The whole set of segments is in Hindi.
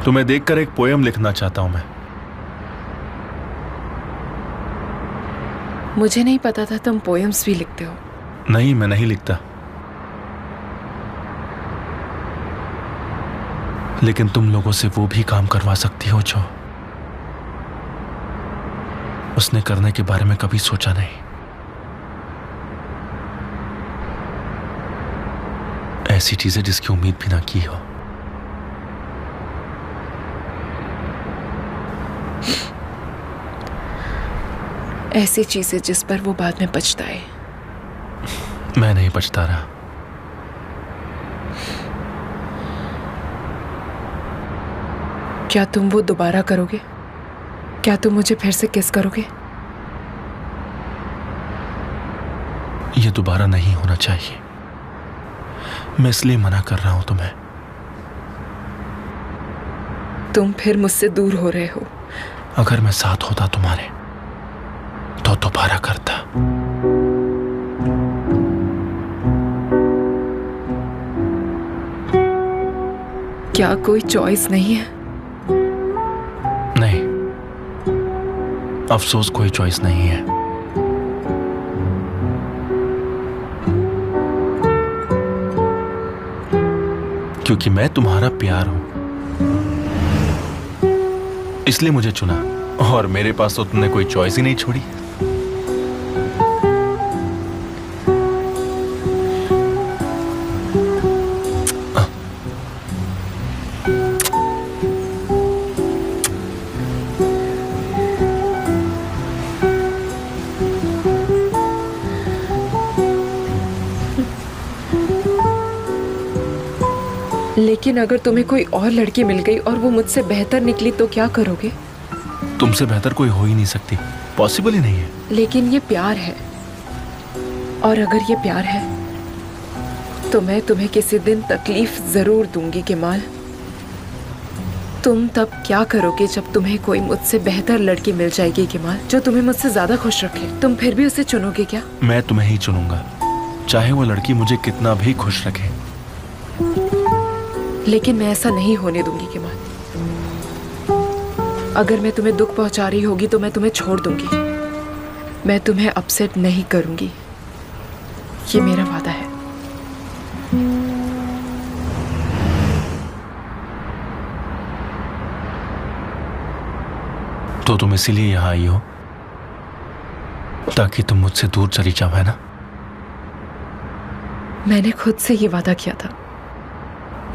तुम्हें देखकर एक पोयम लिखना चाहता हूं मैं। मुझे नहीं पता था तुम पोएम्स भी लिखते हो। नहीं, मैं नहीं लिखता, लेकिन तुम लोगों से वो भी काम करवा सकती हो जो उसने करने के बारे में कभी सोचा नहीं। ऐसी चीजें जिसकी उम्मीद भी ना की हो। ऐसी चीजें जिस पर वो बाद में पछताए। मैं नहीं पछता रहा। क्या तुम वो दोबारा करोगे? क्या तुम मुझे फिर से किस करोगे? ये दोबारा नहीं होना चाहिए। मैं इसलिए मना कर रहा हूं तुम्हें। तुम फिर मुझसे दूर हो रहे हो। अगर मैं साथ होता तुम्हारे तो दोबारा करता। क्या कोई चॉइस नहीं है? नहीं, अफसोस कोई चॉइस नहीं है। क्योंकि मैं तुम्हारा प्यार हूं, इसलिए मुझे चुना, और मेरे पास तो तुमने कोई चॉइस ही नहीं छोड़ी। लेकिन अगर तुम्हें कोई और लड़की मिल गई और वो मुझसे बेहतर निकली तो क्या करोगे? तुमसे बेहतर कोई हो ही नहीं सकती, पॉसिबल ही नहीं है। लेकिन ये प्यार है, और अगर ये प्यार है तो मैं तुम्हें किसी दिन तकलीफ जरूर दूंगी केमाल। तुम तब क्या करोगे जब तुम्हें कोई मुझसे बेहतर लड़की मिल जाएगी केमाल, जो तुम्हें मुझसे ज्यादा खुश रखे? तुम फिर भी उसे चुनोगे क्या? मैं तुम्हें ही चुनूंगा, चाहे वो लड़की मुझे कितना भी खुश रखे। लेकिन मैं ऐसा नहीं होने दूंगी केमाल। अगर मैं तुम्हें दुख पहुंचा रही होगी तो मैं तुम्हें छोड़ दूंगी। मैं तुम्हें अपसेट नहीं करूंगी, ये मेरा वादा है। तो तुम इसीलिए यहां आई हो ताकि तुम मुझसे दूर चली जाओ, है ना? मैंने खुद से ये वादा किया था,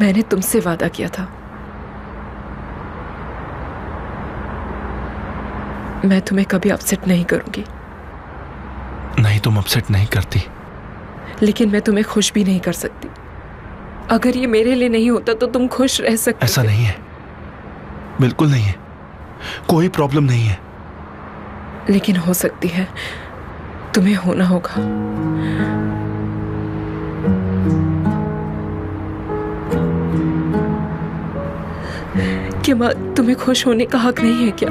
मैंने तुमसे वादा किया था। मैं तुम्हें कभी अपसेट नहीं करूंगी। नहीं, तुम अपसेट नहीं करती। लेकिन मैं तुम्हें खुश भी नहीं कर सकती। अगर ये मेरे लिए नहीं होता तो तुम खुश रह सकते। ऐसा नहीं है, बिल्कुल नहीं है, कोई प्रॉब्लम नहीं है। लेकिन हो सकती है, तुम्हें होना होगा। क्या तुम्हें खुश होने का हक नहीं है क्या?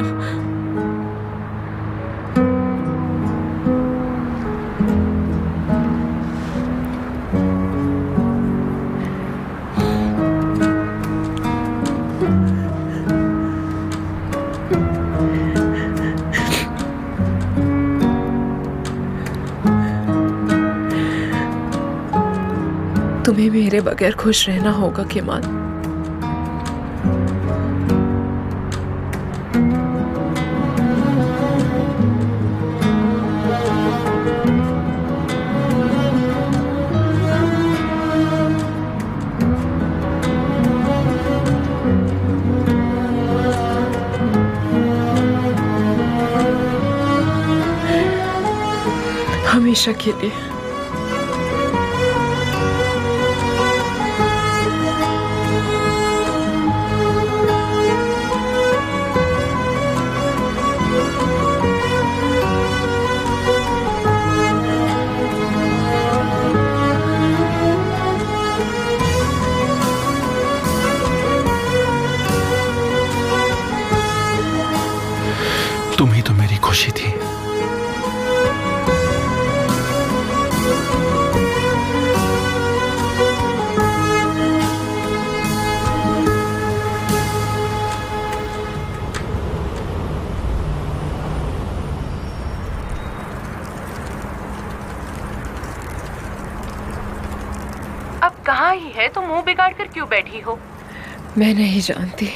तुम्हें मेरे बगैर खुश रहना होगा केमाल। हमेशा के लिए। कहाँ ही है तो मुंह बिगाड़ कर क्यों बैठी हो? मैं नहीं जानती।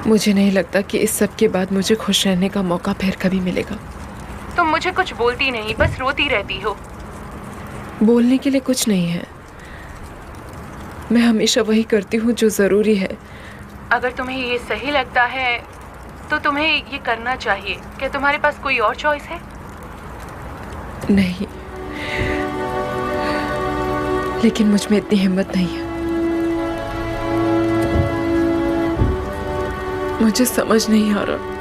मुझे नहीं लगता कि इस सब के बाद मुझे खुश रहने का मौका फिर कभी मिलेगा। तुम मुझे कुछ बोलती नहीं, बस रोती रहती हो। बोलने के लिए कुछ नहीं है। मैं हमेशा वही करती हूँ जो ज़रूरी है। अगर तुम्हें ये सही लगता है तो तुम्हें ये करना चाहिए। क्या तुम्हारे पास कोई और चॉइस है? नहीं, लेकिन मुझ में इतनी हिम्मत नहीं है। मुझे समझ नहीं आ रहा।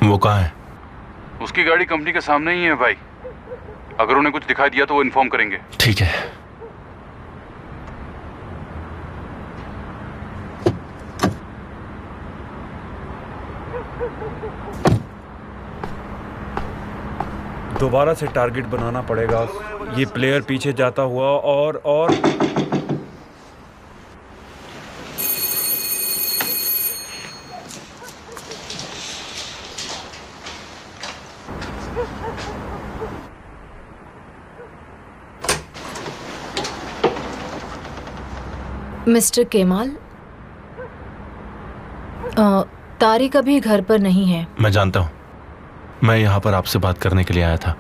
वो कहाँ है? उसकी गाड़ी कंपनी के सामने ही है भाई। अगर उन्हें कुछ दिखाई दिया तो वो इन्फॉर्म करेंगे। ठीक है। दोबारा से टारगेट बनाना पड़ेगा। ये प्लेयर पीछे जाता हुआ और मिस्टर केमाल, तारिक अभी घर पर नहीं है। मैं जानता हूँ। मैं यहाँ पर आपसे बात करने के लिए आया था।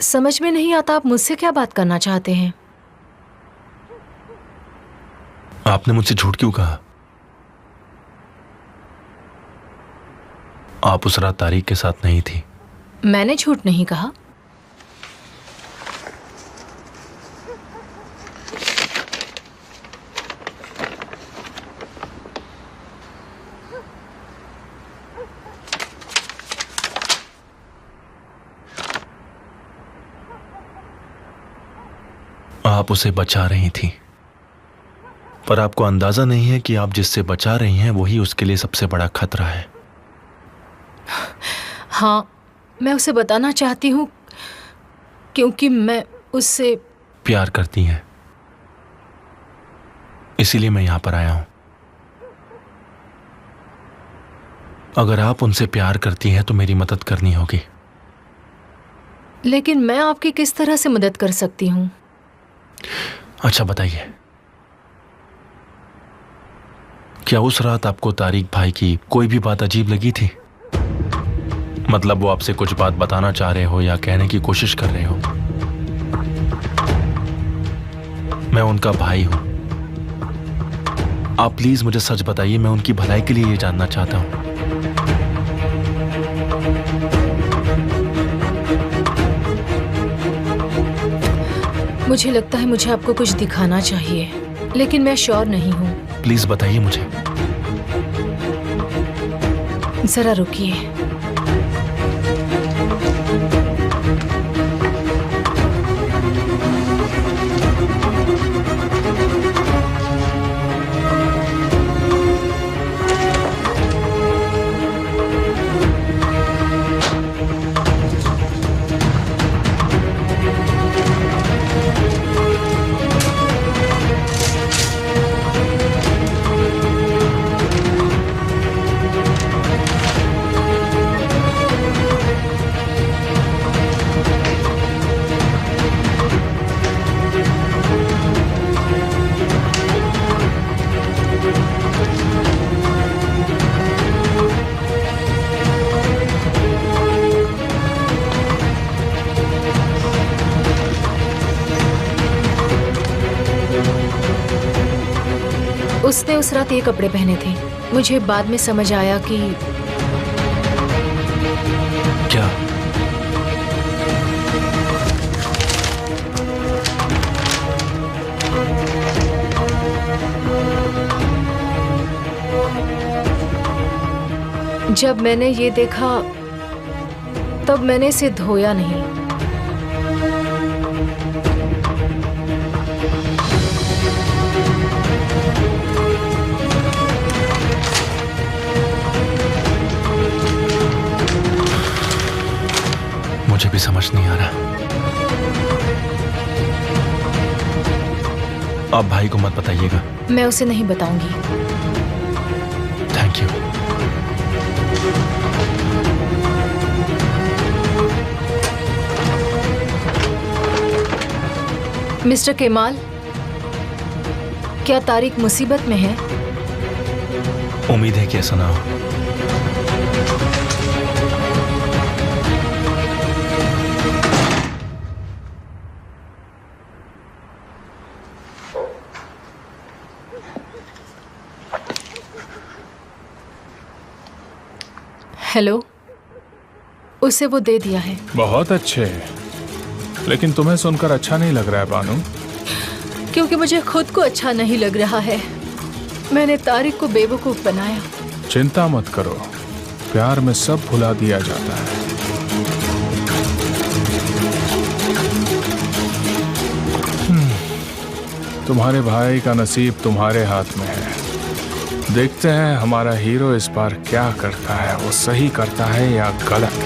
समझ में नहीं आता आप मुझसे क्या बात करना चाहते हैं। आपने मुझसे झूठ क्यों कहा? आप उस रात तारिक के साथ नहीं थी। मैंने झूठ नहीं कहा। आप उसे बचा रही थी, पर आपको अंदाजा नहीं है कि आप जिससे बचा रही हैं वही उसके लिए सबसे बड़ा खतरा है। हाँ, मैं उसे बताना चाहती हूँ क्योंकि मैं उससे प्यार करती हैं। इसीलिए मैं यहां पर आया हूं। अगर आप उनसे प्यार करती हैं तो मेरी मदद करनी होगी। लेकिन मैं आपकी किस तरह से मदद कर सकती हूँ? अच्छा बताइए, क्या उस रात आपको तारिक भाई की कोई भी बात अजीब लगी थी? मतलब वो आपसे कुछ बात बताना चाह रहे हो या कहने की कोशिश कर रहे हो? मैं उनका भाई हूं। आप प्लीज मुझे सच बताइए। मैं उनकी भलाई के लिए ये जानना चाहता हूं। मुझे लगता है मुझे आपको कुछ दिखाना चाहिए, लेकिन मैं श्योर नहीं हूँ। प्लीज बताइए मुझे। जरा रुकिए। उसने उस रात ये कपड़े पहने थे। मुझे बाद में समझ आया कि क्या? जब मैंने ये देखा तब मैंने इसे धोया नहीं। मुझे भी समझ नहीं आ रहा। आप भाई को मत बताइएगा। मैं उसे नहीं बताऊंगी। Thank you. मिस्टर केमाल, क्या तारिक मुसीबत में है? उम्मीद है कि ऐसा ना हो। हेलो, उसे वो दे दिया है। बहुत अच्छे, लेकिन तुम्हें सुनकर अच्छा नहीं लग रहा है बानू? क्योंकि मुझे खुद को अच्छा नहीं लग रहा है। मैंने तारिक को बेवकूफ बनाया। चिंता मत करो, प्यार में सब भुला दिया जाता है। तुम्हारे भाई का नसीब तुम्हारे हाथ में है। देखते हैं हमारा हीरो इस बार क्या करता है। वो सही करता है या गलत?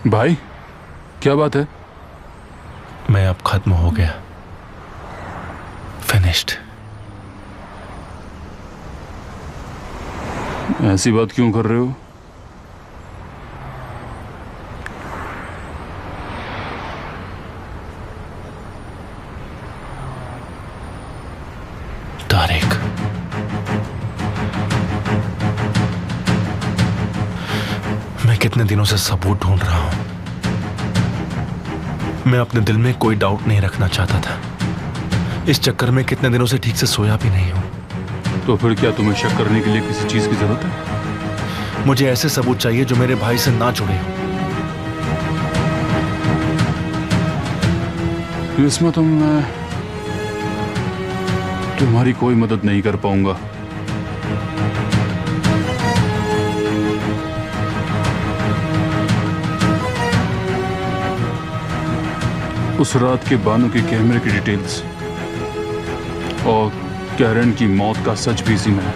भाई, क्या बात है? मैं अब खत्म हो गया, फिनिश्ड। ऐसी बात क्यों कर रहे हो? तारिक, मैं कितने दिनों से सबूत ढूंढ रहा हूं। मैं अपने दिल में कोई डाउट नहीं रखना चाहता था। इस चक्कर में कितने दिनों से ठीक से सोया भी नहीं हूं। तो फिर क्या तुम्हें शक करने के लिए किसी चीज की जरूरत है? मुझे ऐसे सबूत चाहिए जो मेरे भाई से ना जुड़े हो। इसमें तो मैं तुम्हारी कोई मदद नहीं कर पाऊंगा। उस रात के बानू के कैमरे की डिटेल्स और कैरन की मौत का सच भी इसी में है।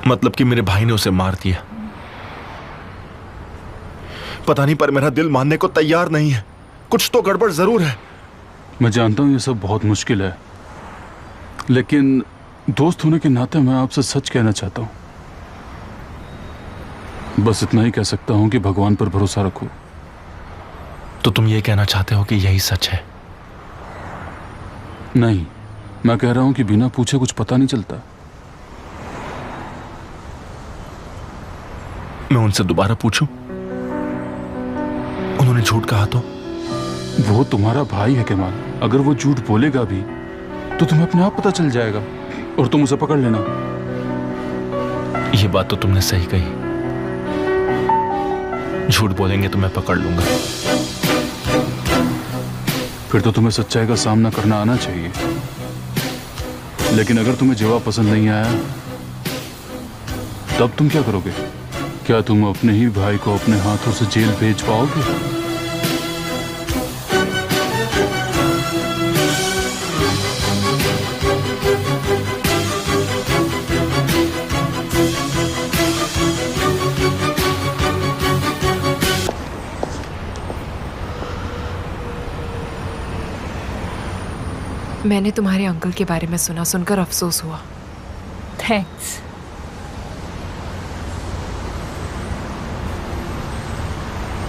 मतलब कि मेरे भाई ने उसे मार दिया। पता नहीं, पर मेरा दिल मानने को तैयार नहीं है। कुछ तो गड़बड़ जरूर है। मैं जानता हूँ ये सब बहुत मुश्किल है, लेकिन दोस्त होने के नाते मैं आपसे सच कहना चाहता हूँ। बस इतना ही कह सकता हूँ कि भगवान पर भरोसा रखो। तो तुम ये कहना चाहते हो कि यही सच है? नहीं, मैं कह रहा हूँ कि बिना पूछे कुछ पता नहीं चलता। मैं उनसे दोबारा पूछूं? उन्होंने झूठ कहा तो? वो तुम्हारा भाई है केमाल, अगर वो झूठ बोलेगा भी तो तुम्हें अपने आप पता चल जाएगा और तुम उसे पकड़ लेना। ये बात तो तुमने सही कही, झूठ बोलेंगे तो मैं पकड़ लूंगा। फिर तो तुम्हें सच्चाई का सामना करना आना चाहिए। लेकिन अगर तुम्हें जवाब पसंद नहीं आया तब तुम क्या करोगे? क्या तुम अपने ही भाई को अपने हाथों से जेल भेज पाओगे? मैंने तुम्हारे अंकल के बारे में सुना, सुनकर अफसोस हुआ। थैंक्स।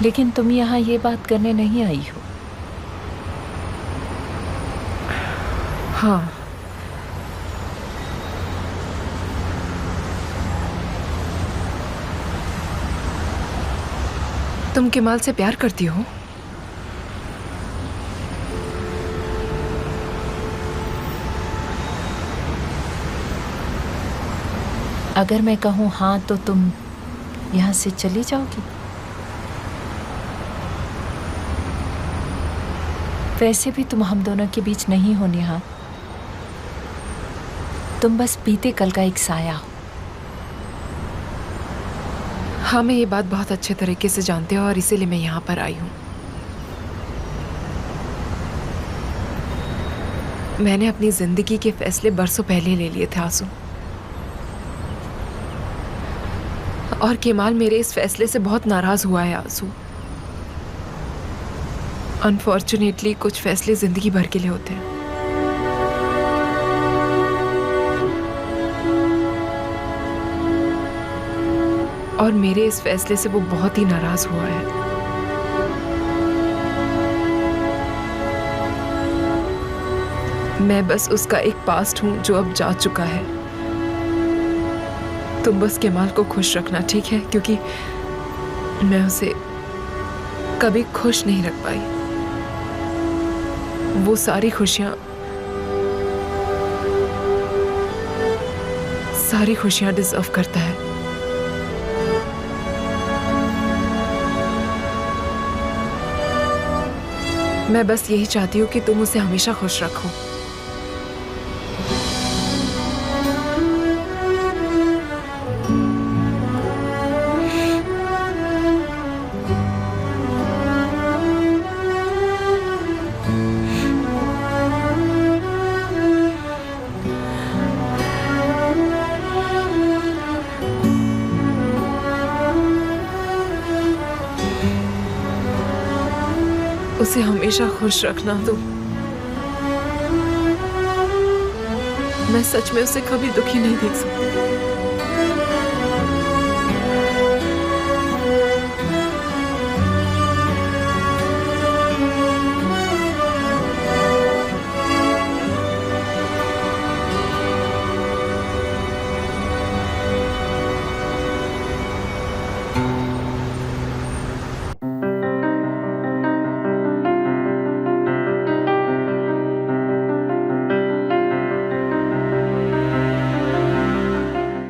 लेकिन तुम यहाँ ये बात करने नहीं आई हो। हाँ, तुम केमाल से प्यार करती हो? अगर मैं कहूँ हाँ तो तुम यहाँ से चली जाओगी? वैसे भी तुम हम दोनों के बीच नहीं हो नेहा, तुम बस बीते कल का एक साया हो। हाँ, मैं ये बात बहुत अच्छे तरीके से जानती हूँ और इसीलिए मैं यहाँ पर आई हूँ। मैंने अपनी जिंदगी के फैसले बरसों पहले ले लिए थे आंसू, और केमाल मेरे इस फैसले से बहुत नाराज हुआ है आंसू। अनफॉर्चुनेटली कुछ फैसले जिंदगी भर के लिए होते हैं। और मेरे इस फैसले से वो बहुत ही नाराज हुआ है। मैं बस उसका एक पास्ट हूं जो अब जा चुका है। तुम बस केमाल को खुश रखना, ठीक है? क्योंकि मैं उसे कभी खुश नहीं रख पाई। वो सारी खुशियां डिजर्व करता है। मैं बस यही चाहती हूँ कि तुम उसे हमेशा खुश रखो। उसे हमेशा खुश रखना तुम। मैं सच में उसे कभी दुखी नहीं देख सकती।